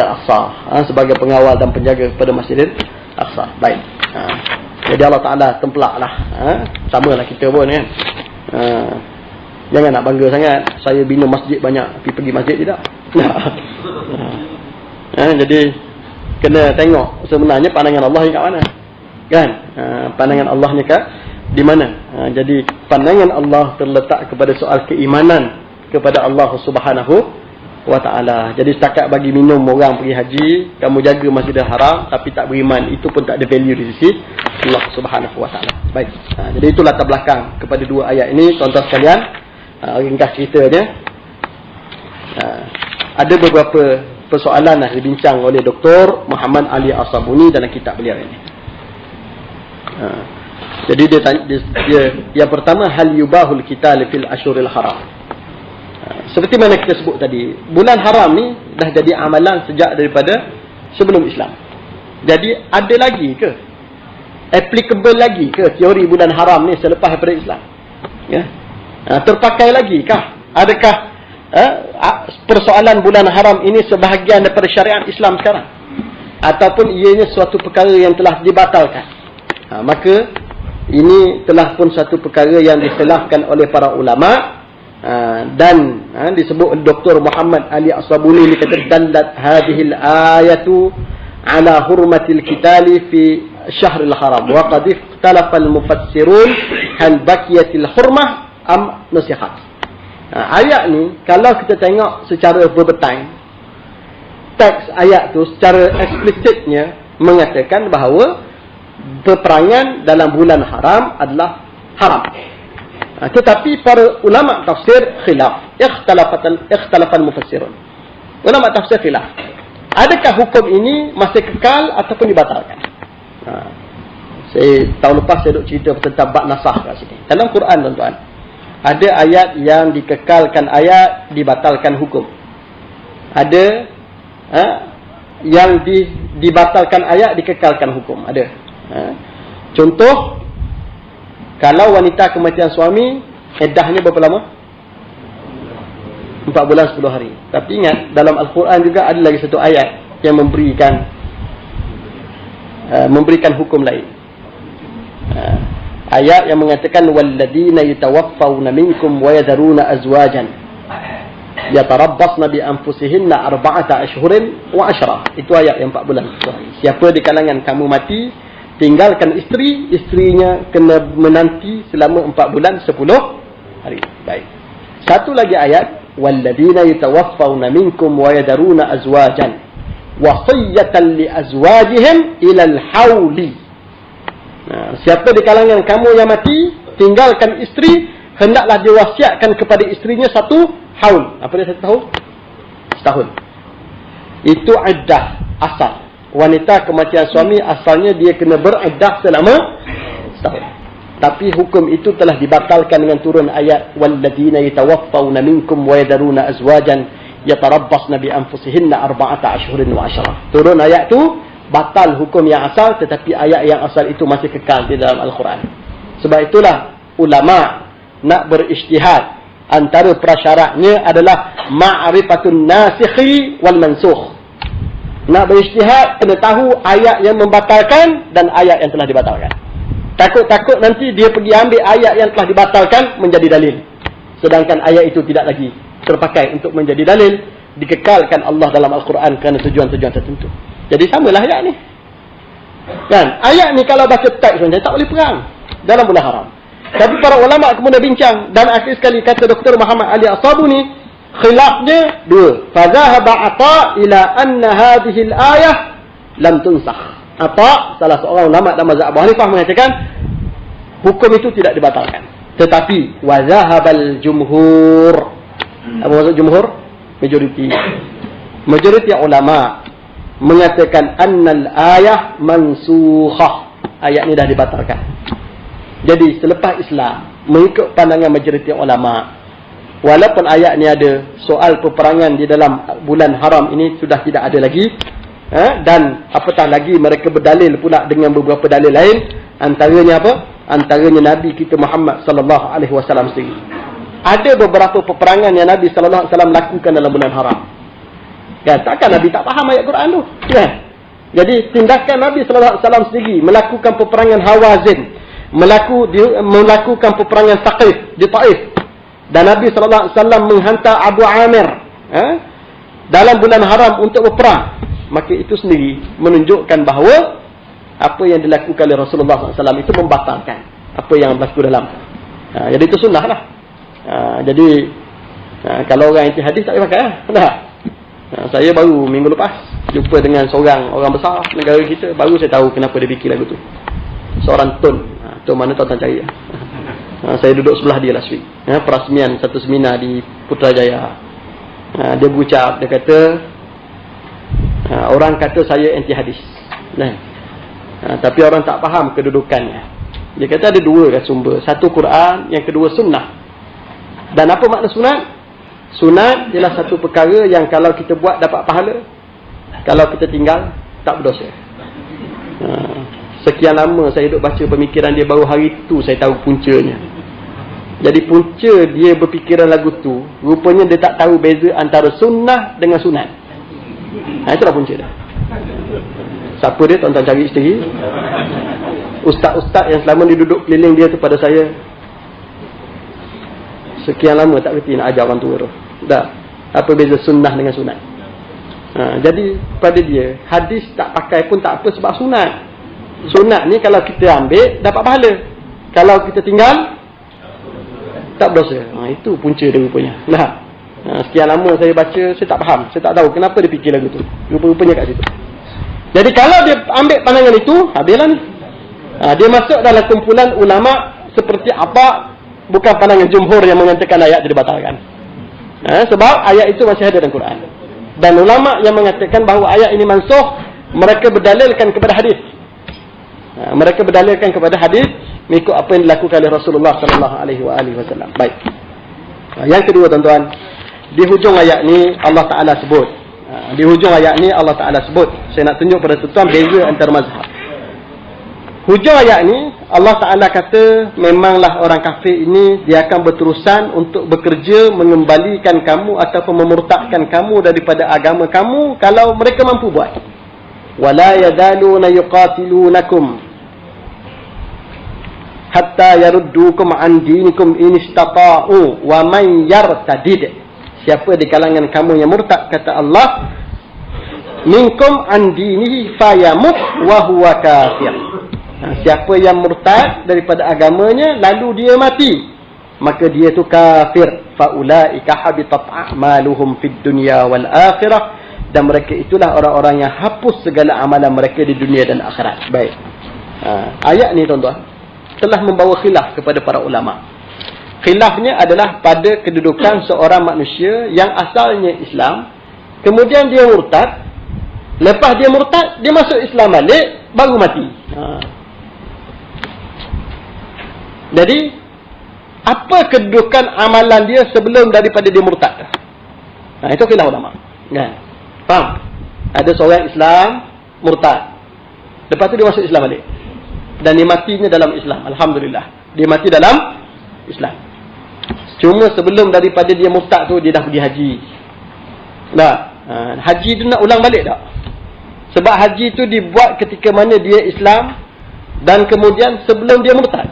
Aqsa, sebagai pengawal dan penjaga kepada Masjidil Aqsa. Baik. Jadi Allah Ta'ala tempelaklah. Samalah kita pun, kan. Jangan nak bangga sangat saya bina masjid banyak, pergi masjid tidak. Jadi kena tengok sebenarnya pandangan Allah ni kat mana, kan? Pandangan Allah ni kat di mana? Jadi pandangan Allah terletak kepada soal keimanan kepada Allah Subhanahu wa Ta'ala. Jadi setakat bagi minum orang pergi haji, kamu jaga Masjidil Haram tapi tak beriman, itu pun tak ada value di sisi Allah Subhanahu wa Ta'ala. Baik. Jadi itu latar belakang kepada dua ayat ini, tuan-tuan sekalian. Ringkas ceritanya, ada beberapa persoalan yang dibincang oleh Dr. Muhammad Ali As-Sabuni dalam kitab beliau ini. Jadi dia tanya, yang pertama, hal yubahul qital fil ashuril haram. Seperti mana kita sebut tadi, bulan haram ni dah jadi amalan sejak daripada sebelum Islam. Jadi ada lagi ke, applicable lagi ke teori bulan haram ni selepas daripada Islam? Ya. Terpakai lagi kah? Adakah persoalan bulan haram ini sebahagian daripada syariat Islam sekarang, ataupun ianya suatu perkara yang telah dibatalkan? Maka ini telah pun satu perkara yang dikhilafkan oleh para ulama, dan disebut Dr. Muhammad Ali As-Sabuni, dia kata dallat hadhil ayatu ala hurmatil qitali fi syahril haram wa qad ikhtalafa al mufassirun hal baqiyatil hurmah am nasihat. Ayat ni kalau kita tengok secara berbetain, teks ayat tu secara eksplisitnya mengatakan bahawa peperangan dalam bulan haram adalah haram. Tetapi para ulama tafsir khilaf, ikhtalafan mufassirun. Ulama tafsir khilaf, adakah hukum ini masih kekal ataupun dibatalkan? Saya tahun lepas saya duk cerita tentang bab nasakh kat sini. Dalam Quran, tuan-tuan, ada ayat yang dikekalkan ayat, dibatalkan hukum. Ada yang dibatalkan ayat, dikekalkan hukum. Ada. Contoh, kalau wanita kematian suami, iddahnya berapa lama? 4 bulan 10 hari. Tapi ingat, dalam Al-Quran juga ada lagi satu ayat yang memberikan hukum lain. Ayat yang mengatakan walladina yatawaffawna minkum wa yadharuna azwajan yatarabbasna bi anfusihinna 4 ashhurin wa 10. Itu ayat yang 4 bulan 10 hari. Siapa di kalangan kamu mati tinggalkan isteri, isterinya kena menanti selama 4 bulan 10 hari. Baik. Satu lagi ayat walladina yatawaffawna minkum wa yadharuna azwajan wasiyatan li azwajihim ila al-hauli. Siapa di kalangan kamu yang mati tinggalkan isteri, hendaklah diwasiatkan kepada isterinya 1 haul. Apa dia 1 tahun? Setahun. Itu iddah asal. Wanita kematian suami asalnya dia kena beriddah selama setahun. Tapi hukum itu telah dibatalkan dengan turun ayat walladina yatawaffawna minkum wa yadharuna azwajan yatarabbasna bi anfusihinna 4 ashhurin wa 10. Turun ayat tu batal hukum yang asal, tetapi ayat yang asal itu masih kekal di dalam Al-Quran. Sebab itulah ulama nak berijtihad, antara prasyaratnya adalah ma'rifatun nasikhi wal mansukh. Nak berijtihad kena tahu ayat yang membatalkan dan ayat yang telah dibatalkan. Takut-takut nanti dia pergi ambil ayat yang telah dibatalkan menjadi dalil, sedangkan ayat itu tidak lagi terpakai untuk menjadi dalil, dikekalkan Allah dalam Al-Quran kerana tujuan-tujuan tertentu. Jadi samalah ayat ni. Kan? Ayat ni kalau baca teks saja tak boleh perang dalam bulan haram. Tapi para ulama kemudian bincang, dan akhir sekali kata Dr. Muhammad Ali As-Sabuni, khilafnya 2. Fadhahaba Ata ila anna hadhihi al-ayah lam tunsakh. Ata, salah seorang ulama dalam mazhab Abu Hanifah, mengatakan hukum itu tidak dibatalkan. Tetapi wa zahabal jumhur. Apa maksud jumhur? Majoriti. Majoriti ulama mengatakan annal ayah mansukhah. Ayat ni dah dibatalkan. Jadi selepas Islam, mengikut pandangan majoriti ulama, walaupun ayat ni ada, soal peperangan di dalam bulan haram ini sudah tidak ada lagi. Dan apatah lagi mereka berdalil pula dengan beberapa dalil lain. Antaranya apa? Antaranya Nabi kita Muhammad sallallahu alaihi wasallam sendiri. Ada beberapa peperangan yang Nabi sallallahu alaihi wasallam lakukan dalam bulan haram. Kan, takkan Nabi tak faham ayat Quran tu. Kan? Jadi tindakan Nabi sallallahu alaihi wasallam sendiri melakukan peperangan Hawazin, melakukan peperangan Thaqif di Taif, dan Nabi sallallahu alaihi wasallam menghantar Abu Amir dalam bulan haram untuk berperang. Maka itu sendiri menunjukkan bahawa apa yang dilakukan oleh Rasulullah SAW itu membatalkan apa yang berlaku dalam. Jadi itu sunnah lah. Jadi kalau orang inti hadis tak boleh pakai lah. Saya baru minggu lepas jumpa dengan seorang orang besar negara kita, baru saya tahu kenapa dia bikin lagu tu. Seorang Tun. Tun mana tuan-tuan cari lah. Saya duduk sebelah dia last week. Perasmian satu seminar di Putrajaya. Dia berucap, dia kata orang kata saya anti hadis. Tapi orang tak faham kedudukannya. Dia kata ada 2 kan sumber. Satu Quran, yang kedua sunnah. Dan apa makna sunat? Sunat ialah satu perkara yang kalau kita buat dapat pahala, kalau kita tinggal tak berdosa. Sekian lama saya duduk baca pemikiran dia, baru hari tu saya tahu puncanya. Jadi punca dia berfikiran lagu tu, rupanya dia tak tahu beza antara sunnah dengan sunat. Itulah punca dia. Siapa dia? Tuan-tuan cari sendiri. Ustaz-ustaz yang selama ni duduk keliling dia tu pada saya, sekian lama tak kerti nak ajar orang tua tu. Dah. Apa beza sunnah dengan sunat? Jadi pada dia, hadis tak pakai pun tak apa sebab sunat. Sunat ni kalau kita ambil dapat pahala, kalau kita tinggal tak berdosa. Itu punca dia rupanya. Sekian lama saya baca, saya tak faham, saya tak tahu kenapa dia fikir lagu tu. Rupa-rupanya kat situ. Jadi kalau dia ambil pandangan itu, habislah ni. Dia masuk dalam kumpulan ulama seperti apa, bukan pandangan jumhur yang mengatakan ayat itu dibatalkan. Sebab ayat itu masih ada dalam Quran. Dan ulama yang mengatakan bahawa ayat ini mansukh, mereka berdalilkan kepada hadis. Mereka berdalilkan kepada hadis mengikut apa yang dilakukan oleh Rasulullah sallallahu alaihi wasallam. Baik. Yang kedua tuan-tuan, di hujung ayat ni Allah Taala sebut. Di hujung ayat ni Allah Taala sebut. Saya nak tunjuk pada tuan-tuan beza antara mazhab. hujung ayat ni Allah Ta'ala kata memanglah orang kafir ini dia akan berterusan untuk bekerja mengembalikan kamu ataupun memurtadkan kamu daripada agama kamu kalau mereka mampu buat. Wala yazaluna yuqatilunakum hatta yaruddukum an dinikum in istata'u wa man yartadid. Siapa di kalangan kamu yang murtad, kata Allah, minkum an dinihi fayamut wa huwa kafir. Siapa yang murtad daripada agamanya lalu dia mati, maka dia tu kafir. Faulaika habitat a'maluhum fid dunya wal akhirah. Dan mereka itulah orang-orang yang hapus segala amalan mereka di dunia dan akhirat. Baik. Ayat ni tuan-tuan telah membawa khilaf kepada para ulama. Khilafnya adalah pada kedudukan seorang manusia yang asalnya Islam, kemudian dia murtad. Lepas dia murtad, dia masuk Islam balik, baru mati. Jadi, apa kedudukan amalan dia sebelum daripada dia murtad? Itu khilaf ulama. Kan? Faham? Ada seorang Islam murtad. Lepas tu dia masuk Islam balik. Dan dia matinya dalam Islam. Alhamdulillah. Dia mati dalam Islam. Cuma sebelum daripada dia murtad tu, dia dah pergi haji. Haji tu nak ulang balik tak? Sebab haji tu dibuat ketika mana dia Islam dan kemudian sebelum dia murtad.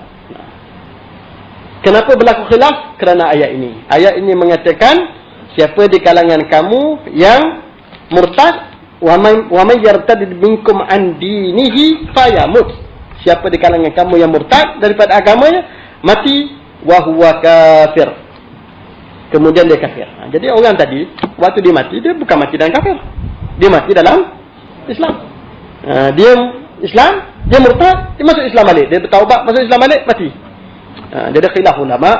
Kenapa berlaku khilaf? Kerana ayat ini. Ayat ini mengatakan siapa di kalangan kamu yang murtad, wa man yartadid minkum an dinihi fayamut. Siapa di kalangan kamu yang murtad daripada agamanya, mati wa huwa kafir. Kemudian dia kafir. Jadi orang tadi waktu dia mati, dia bukan mati dalam kafir. Dia mati dalam Islam. Dia Islam, dia murtad, dia masuk Islam balik. Dia bertaubat, masuk Islam balik, mati. Dia ada khilaf ulama.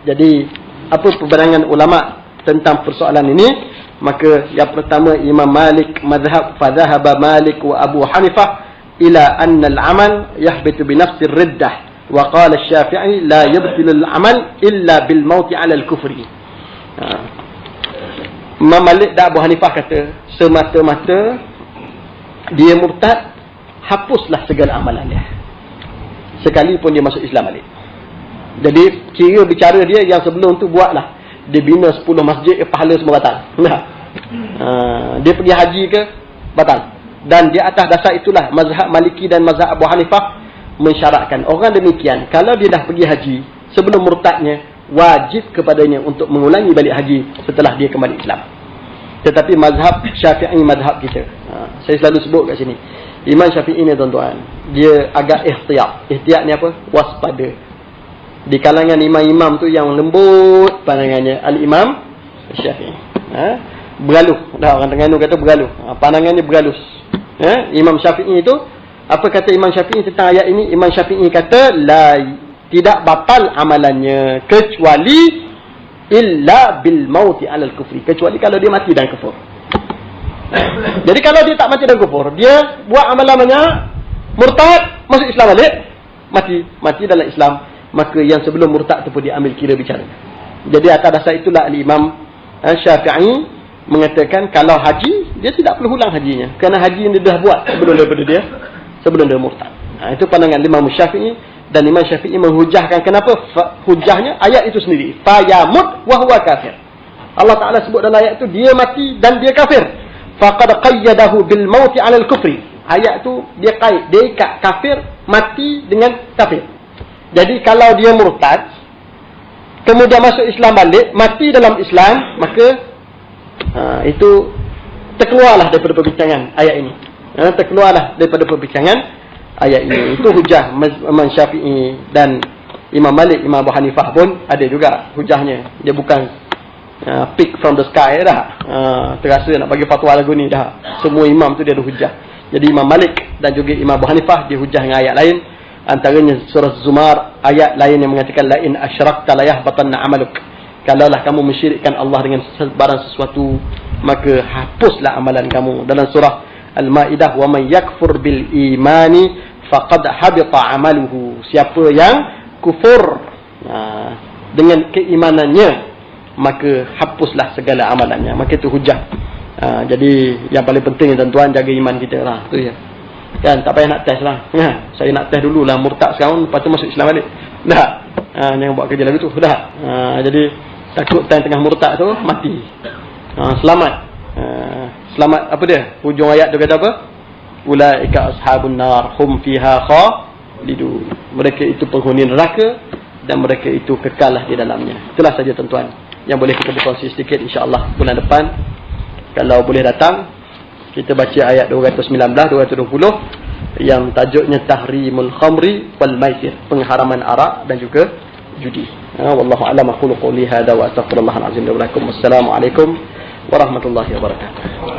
Jadi apa perbandingan ulama tentang persoalan ini? Maka yang pertama, Imam Malik mazhab, fadhahaba Malik wa Abu Hanifah ila anna al-amal yahbitu bi nafsi ar-riddah, wa qala asy-Syafi'i la yabtilu al-amal illa bil mauti 'ala al-kufri. Imam Malik dan Abu Hanifah kata semata-mata dia murtad, hapuslah segala amalan dia sekalipun dia masuk Islam balik. Jadi kira bicara dia yang sebelum tu buatlah, dia bina 10 masjid, pahala semua batal. Dia pergi haji ke, batal. Dan di atas dasar itulah mazhab Maliki dan mazhab Abu Hanifah mensyaratkan orang demikian, kalau dia dah pergi haji sebelum murtadnya, wajib kepadanya untuk mengulangi balik haji setelah dia kembali Islam. Tetapi mazhab Syafi'i, mazhab kita, saya selalu sebut kat sini, Imam Syafi'i ni tuan-tuan, dia agak ihtiyat. Ihtiyat ni apa? Waspada. Di kalangan imam-imam tu yang lembut pandangannya Al-Imam Syafi'i. Bergaluh. Dah orang Terengganu kata bergaluh. Pandangannya bergalus. Imam Syafi'i itu, apa kata Imam Syafi'i tentang ayat ini? Imam Syafi'i kata tidak batal amalannya kecuali illa bil mauti 'alal kufri, kecuali kalau dia mati dalam kufur. Jadi kalau dia tak mati dalam kufur, dia buat amalan banyak, murtad, masuk Islam balik, mati dalam Islam, maka yang sebelum murtad tu pun dia ambil kira bicara. Jadi atas dasar itulah Imam Syafi'i mengatakan kalau haji, dia tidak perlu ulang hajinya, kerana haji yang dia dah buat sebelum dia murtad. Itu pandangan Imam Syafi'i. Dan Imam Syafi'i menghujahkan, kenapa? Hujahnya ayat itu sendiri, fayamut wa huwa kafir. Allah Ta'ala sebut dalam ayat itu dia mati dan dia kafir. Faqad qayyadahu bil mauti 'alal kufri. Ayat itu dia kait, dia ikat kafir mati dengan kafir. Jadi kalau dia murtad kemudian masuk Islam balik, mati dalam Islam, maka itu terkeluarlah daripada perbincangan ayat ini. Terkeluarlah daripada perbincangan ayat ini. Itu hujah Imam Syafi'i. Dan Imam Malik, Imam Abu Hanifah pun ada juga hujahnya. Dia bukan pick from the sky dah. Terasa nak bagi fatwa lagu ni dah. Semua imam tu dia ada hujah. Jadi Imam Malik dan juga Imam Abu Hanifah dia hujah dengan ayat lain. Antaranya surah Zumar, ayat lain yang mengatakan la in asyrakta la yahbatanna amaluk. Kalaulah kamu mensyirikkan Allah dengan barang sesuatu, maka hapuslah amalan kamu. Dalam surah Al-Ma'idah, wa man yakfur bil imani faqad habita amaluhu. Siapa yang kufur dengan keimanannya, maka hapuslah segala amalannya. Maka itu hujah. Jadi yang paling penting tuan-tuan, jaga iman kita lah. Itu ya. Kan tak payah nak test lah. Saya nak test dululah murtad sekarang, lepas tu masuk Islam balik. Dah. Jangan buat kerja lagu tu. Dah. Jadi takut time tengah murtad tu mati. Selamat. Selamat apa dia? Hujung ayat tu kata apa? Ulaika ashabun nar hum fiha khalidun. Mereka itu penghuni neraka dan mereka itu kekallah di dalamnya. Itulah saja tuan-tuan yang boleh kita berkongsi sedikit, insya-Allah bulan depan kalau boleh datang kita baca ayat 219 220 yang tajuknya tahrimul khamri wal maisir, pengharaman arak dan juga judi. Wallahu a'lam. Aqulu qouli hadza wa astaghfirullahal azim li wa lakum. Wassalamualaikum warahmatullahi wabarakatuh.